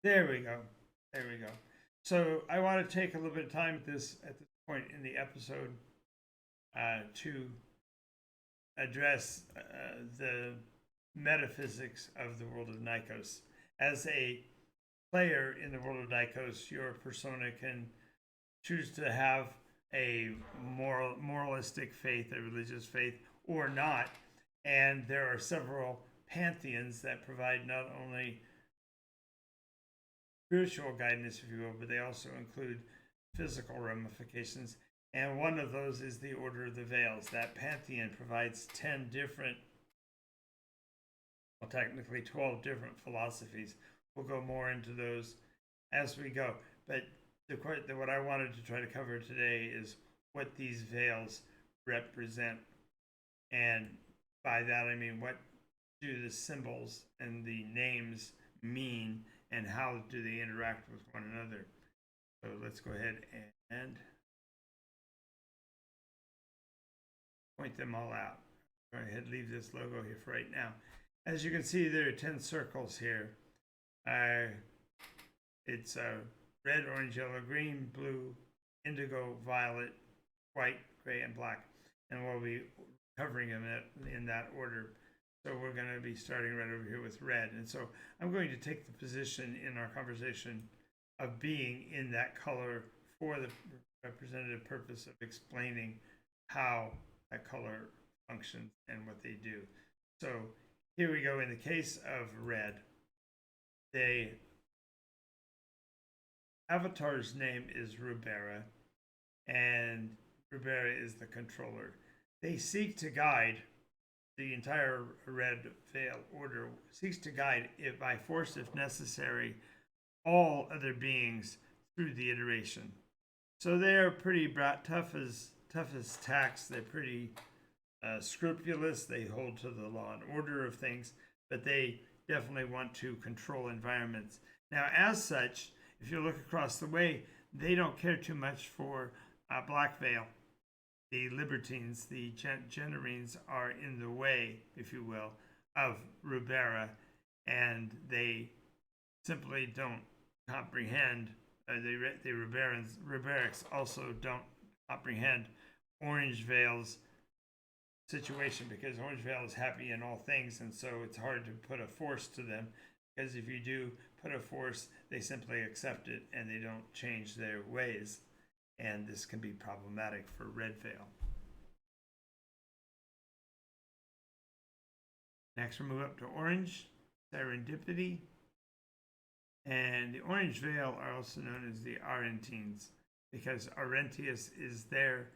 There we go. There we go. So I want to take a little bit of time at this point in the episode to address the metaphysics of the world of Nycos. As a player in the world of Nycos, your persona can choose to have a moralistic faith, a religious faith, or not. And there are several pantheons that provide not only spiritual guidance, if you will, but they also include physical ramifications. And one of those is the Order of the Veils. That pantheon provides 10 different, well, technically 12 different philosophies. We'll go more into those as we go. But what I wanted to try to cover today is what these veils represent. And by that, I mean, what do the symbols and the names mean, and how do they interact with one another? So let's go ahead and point them all out. Go ahead and leave this logo here for right now. As you can see, there are 10 circles here. It's red, orange, yellow, green, blue, indigo, violet, white, gray, and black. And we'll be covering them in that order. So we're going to be starting right over here with red. And so I'm going to take the position in our conversation of being in that color for the representative purpose of explaining how that color functions and what they do. So here we go. In the case of red, the avatar's name is Rubera, and Rubera is the controller. They seek to guide the entire Red Veil Order, seeks to guide it by force, if necessary, all other beings through the iteration. So they're pretty tough as tacks. They're pretty scrupulous. They hold to the law and order of things, but they definitely want to control environments. Now, as such, if you look across the way, they don't care too much for Black Veil. The libertines, the Generines, are in the way, if you will, of Rubera, and they simply don't comprehend. The Ruberics also don't comprehend Orange Veil's situation, because Orange Veil is happy in all things, and so it's hard to put a force to them, because if you do put a force, they simply accept it and they don't change their ways. And this can be problematic for Red Veil. Next, we'll move up to Orange, Serendipity. And the Orange Veil are also known as the Arentines, because Arentius is their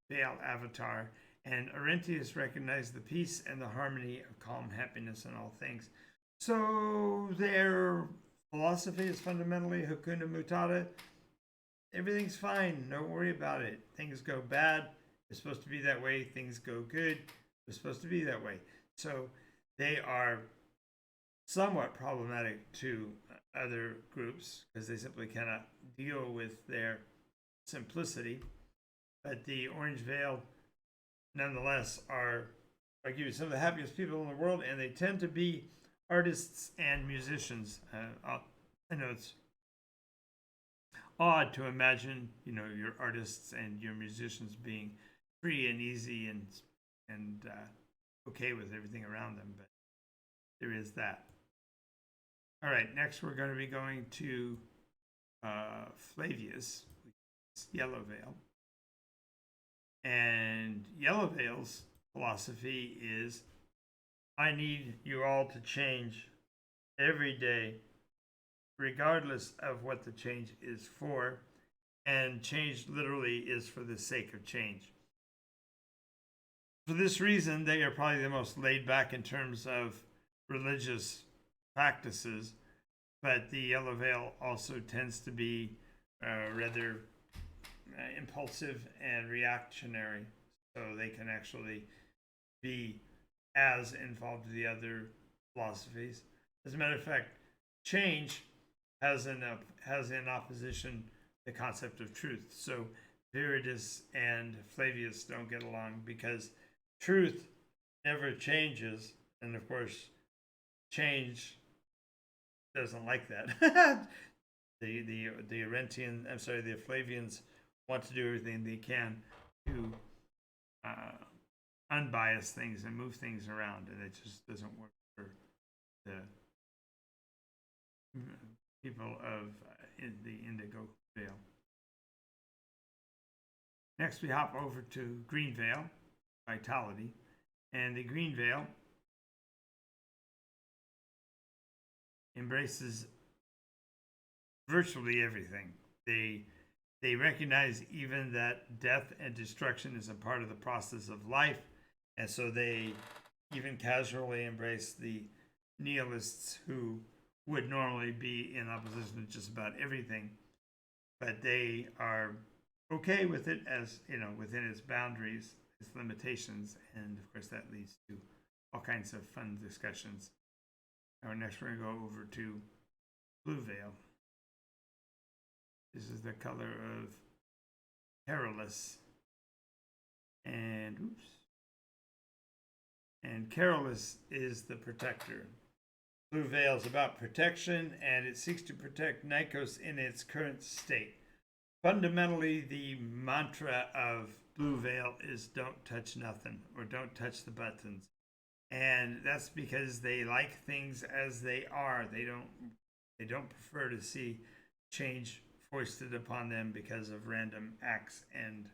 Veil avatar. And Arentius recognized the peace and the harmony of calm happiness in all things. So their philosophy is fundamentally Hakuna Matata. Everything's fine. Don't worry about it. Things go bad. It's supposed to be that way. Things go good. It's supposed to be that way. So they are somewhat problematic to other groups because they simply cannot deal with their simplicity. But the Orange Veil, nonetheless, are arguably some of the happiest people in the world, and they tend to be artists and musicians. I know it's odd to imagine, your artists and your musicians being free and easy and okay with everything around them, but there is that. All right, next we're going to be going to Flavius, Yellow Veil. And Yellow Veil's philosophy is, I need you all to change every day, regardless of what the change is for. And change literally is for the sake of change. For this reason, they are probably the most laid back in terms of religious practices, but the Yellow Veil also tends to be rather impulsive and reactionary, so they can actually be as involved with the other philosophies. As a matter of fact, change has in opposition the concept of truth. So Viridis and Flavius don't get along because truth never changes, and of course, change doesn't like that. The Arentian, I'm sorry, the Flavians want to do everything they can to unbias things and move things around, and it just doesn't work for the people of the Indigo Vale. Next, we hop over to Green Vale, Vitality, and the Green Vale embraces virtually everything. They recognize even that death and destruction is a part of the process of life, and so they even casually embrace the nihilists who would normally be in opposition to just about everything, but they are okay with it, as you know, within its boundaries, its limitations, and of course that leads to all kinds of fun discussions. Now, next we're going to go over to Blue Vale. This is the color of Carolus. And oops. And Carolus is the protector. Blue Vale is about protection, and it seeks to protect Nykos in its current state. Fundamentally, the mantra of Blue Vale is don't touch nothing, or don't touch the buttons. And that's because they like things as they are. They don't prefer to see change foisted upon them because of random acts and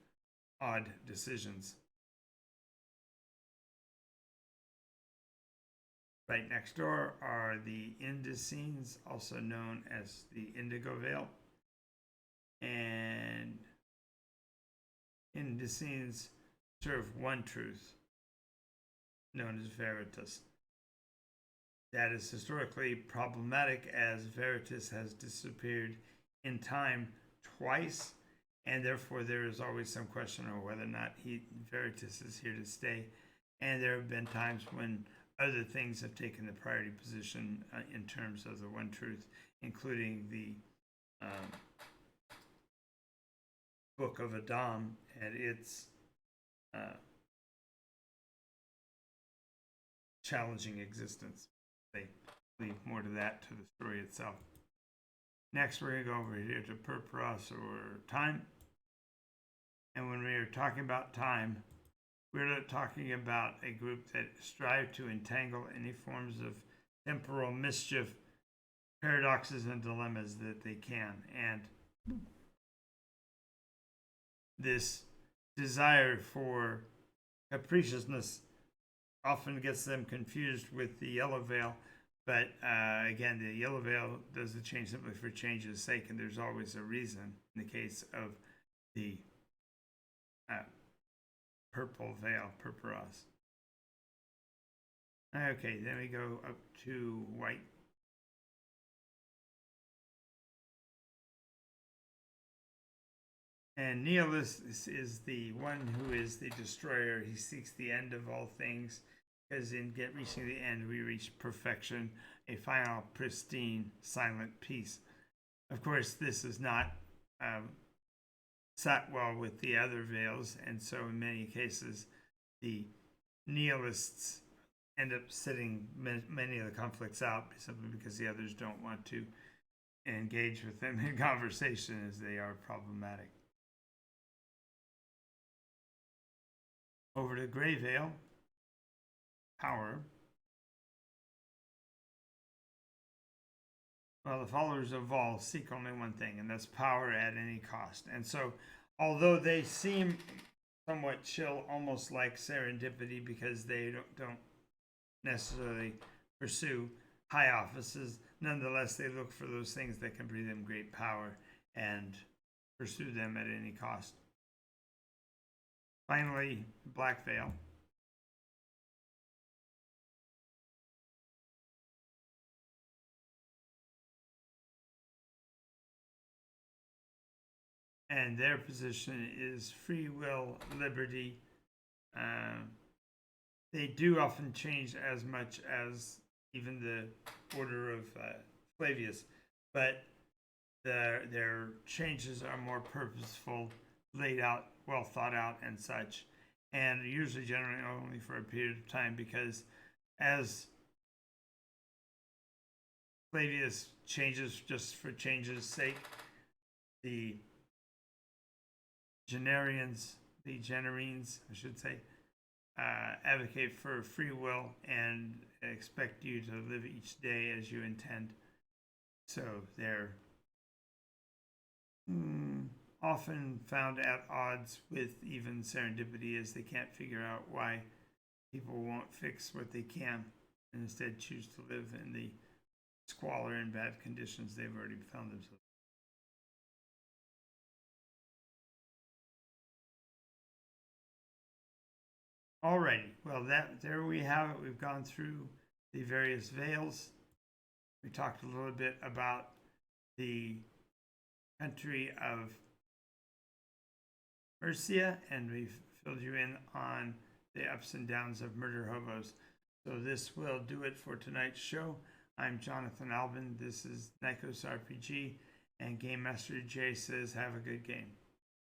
odd decisions. Right next door are the Indicines, also known as the Indigo Vale. And Indicines serve one truth, known as Veritas. That is historically problematic, as Veritas has disappeared in time twice, and therefore there is always some question of whether or not Veritas is here to stay. And there have been times when other things have taken the priority position in terms of the one truth, including the Book of Adam and its challenging existence. They leave more to that, to the story itself. Next, we're going to go over here to Purpose, or time. And when we are talking about time, we're not talking about a group that strive to entangle any forms of temporal mischief, paradoxes, and dilemmas that they can. And this desire for capriciousness often gets them confused with the Yellow Veil. But again, the Yellow Veil does the change simply for change's sake, and there's always a reason in the case of the Purple Veil, Purpuros. Okay, then we go up to White. And Nihilus is the one who is the destroyer. He seeks the end of all things, because in reaching the end, we reach perfection, a final, pristine, silent peace. Of course, this is not sat well with the other veils, and so in many cases, the nihilists end up sitting many of the conflicts out simply because the others don't want to engage with them in conversation, as they are problematic. Over to Gray Veil, power. Well, the followers of Vol seek only one thing, and that's power at any cost. And so, although they seem somewhat chill, almost like serendipity, because they don't necessarily pursue high offices, nonetheless, they look for those things that can bring them great power and pursue them at any cost. Finally, Black Veil. And their position is free will, liberty. They do often change as much as even the order of Flavius, but their changes are more purposeful, laid out, well thought out, and such, and usually generally only for a period of time, because as Flavius changes just for change's sake. The Genereans, I should say, advocate for free will and expect you to live each day as you intend. So they're often found at odds with even serendipity, as they can't figure out why people won't fix what they can and instead choose to live in the squalor and bad conditions they've already found themselves. Alrighty, well, there we have it. We've gone through the various veils. We talked a little bit about the country of Mercia, and we've filled you in on the ups and downs of murder hobos. So this will do it for tonight's show. I'm Jonathan Albin. This is NycosRPG, and Game Master Jay says, have a good game.